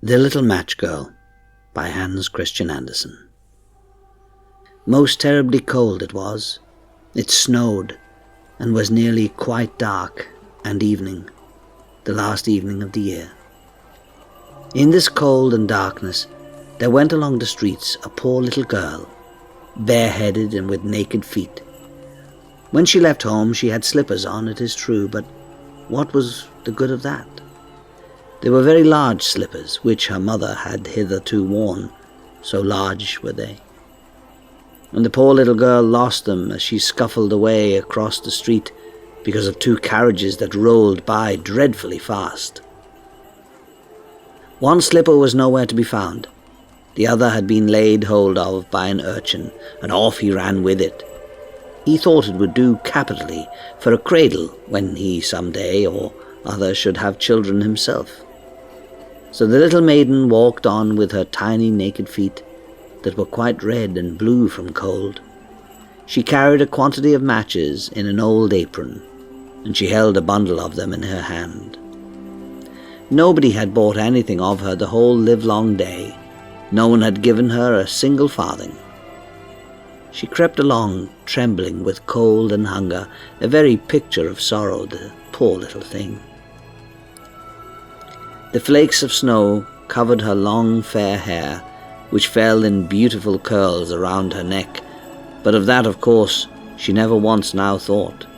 The Little Match Girl by Hans Christian Andersen. Most terribly cold it was. It snowed, and was nearly quite dark, and evening, the last evening of the year. In this cold and darkness there went along the streets a poor little girl, bareheaded and with naked feet. When she left home she had slippers on, it is true, but what was the good of that? They were very large slippers, which her mother had hitherto worn, so large were they. And the poor little girl lost them as she scuffled away across the street because of two carriages that rolled by dreadfully fast. One slipper was nowhere to be found. The other had been laid hold of by an urchin, and off he ran with it. He thought it would do capitally for a cradle when he some day or other should have children himself. So the little maiden walked on with her tiny naked feet that were quite red and blue from cold. She carried a quantity of matches in an old apron, and she held a bundle of them in her hand. Nobody had bought anything of her the whole livelong day. No one had given her a single farthing. She crept along, trembling with cold and hunger, a very picture of sorrow, the poor little thing. The flakes of snow covered her long fair hair, which fell in beautiful curls around her neck, but of that, of course, she never once now thought.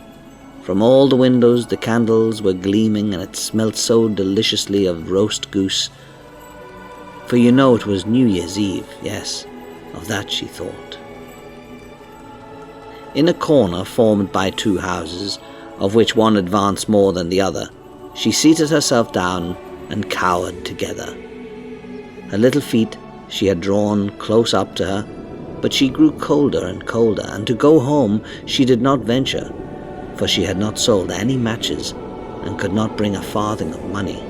From all the windows the candles were gleaming, and it smelt so deliciously of roast goose. For you know it was New Year's Eve, yes, of that she thought. In a corner formed by two houses, of which one advanced more than the other, she seated herself down and cowered together. Her little feet she had drawn close up to her, but she grew colder and colder, and to go home she did not venture, for she had not sold any matches, and could not bring a farthing of money.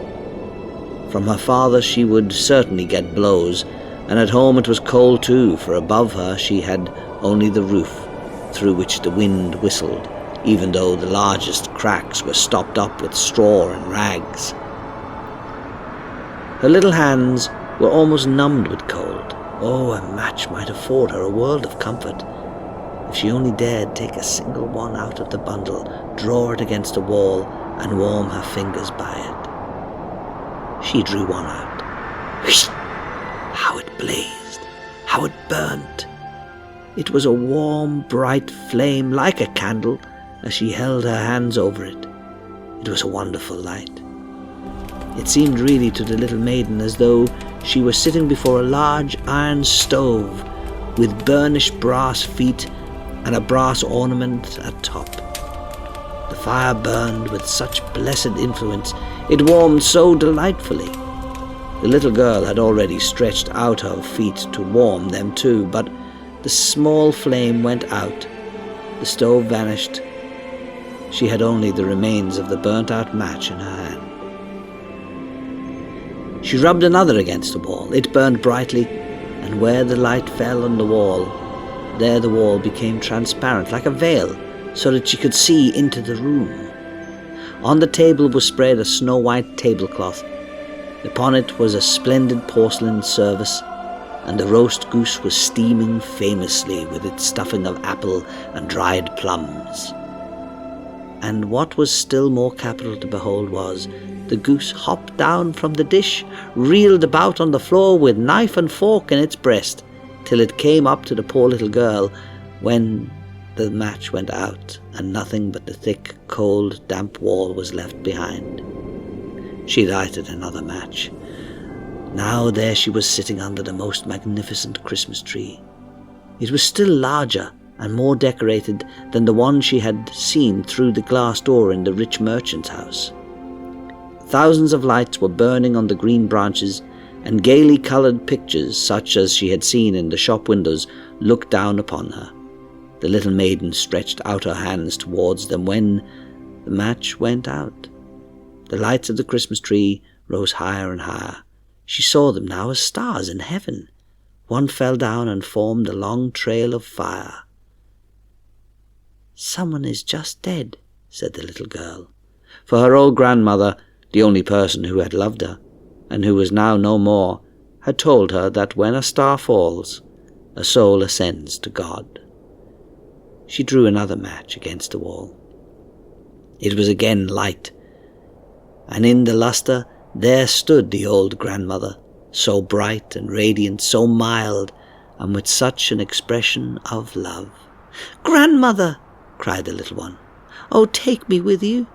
From her father she would certainly get blows, and at home it was cold too, for above her she had only the roof, through which the wind whistled, even though the largest cracks were stopped up with straw and rags. Her little hands were almost numbed with cold. Oh, a match might afford her a world of comfort. If she only dared take a single one out of the bundle, draw it against a wall, and warm her fingers by it. She drew one out. Whoosh! How it blazed! How it burnt! It was a warm, bright flame like a candle as she held her hands over it. It was a wonderful light. It seemed really to the little maiden as though she were sitting before a large iron stove with burnished brass feet and a brass ornament at top. The fire burned with such blessed influence, it warmed so delightfully. The little girl had already stretched out her feet to warm them too, but the small flame went out, the stove vanished. She had only the remains of the burnt-out match in her hand. She rubbed another against the wall. It burned brightly, and where the light fell on the wall, there the wall became transparent like a veil, so that she could see into the room. On the table was spread a snow-white tablecloth. Upon it was a splendid porcelain service, and the roast goose was steaming famously with its stuffing of apple and dried plums. And what was still more capital to behold was, the goose hopped down from the dish, reeled about on the floor with knife and fork in its breast, till it came up to the poor little girl, when the match went out, and nothing but the thick, cold, damp wall was left behind. She lighted another match. Now there she was sitting under the most magnificent Christmas tree. It was still larger and more decorated than the one she had seen through the glass door in the rich merchant's house. Thousands of lights were burning on the green branches, and gaily coloured pictures, such as she had seen in the shop windows, looked down upon her. The little maiden stretched out her hands towards them when the match went out. The lights of the Christmas tree rose higher and higher. She saw them now as stars in heaven. One fell down and formed a long trail of fire. "Someone is just dead," said the little girl. For her old grandmother, the only person who had loved her, and who was now no more, had told her that when a star falls, a soul ascends to God. She drew another match against the wall. It was again light, and in the lustre there stood the old grandmother, so bright and radiant, so mild, and with such an expression of love. "Grandmother!" cried the little one. "Oh, take me with you.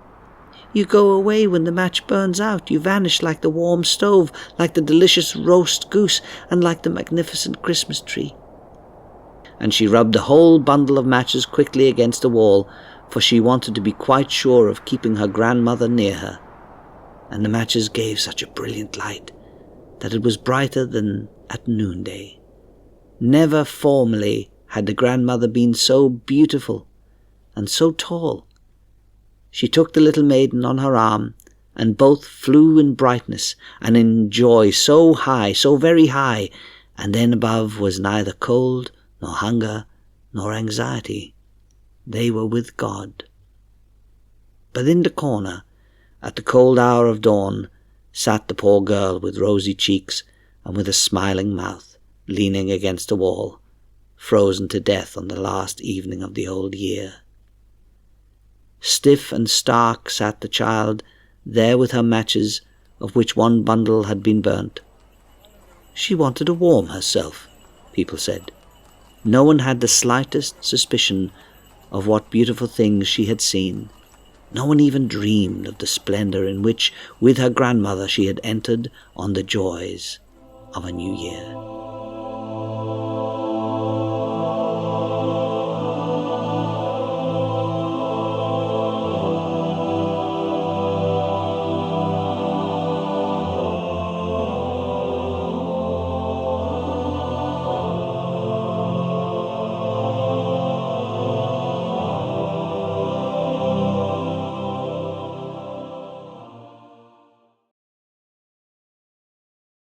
You go away when the match burns out. You vanish like the warm stove, like the delicious roast goose, and like the magnificent Christmas tree." And she rubbed the whole bundle of matches quickly against the wall, for she wanted to be quite sure of keeping her grandmother near her. And the matches gave such a brilliant light that it was brighter than at noonday. Never formerly had the grandmother been so beautiful and so tall. She took the little maiden on her arm, and both flew in brightness and in joy so high, so very high, and then above was neither cold, nor hunger, nor anxiety. They were with God. But in the corner, at the cold hour of dawn, sat the poor girl with rosy cheeks and with a smiling mouth, leaning against the wall, frozen to death on the last evening of the old year. Stiff and stark sat the child, there with her matches, of which one bundle had been burnt. She wanted to warm herself, people said. No one had the slightest suspicion of what beautiful things she had seen. No one even dreamed of the splendour in which, with her grandmother, she had entered on the joys of a new year.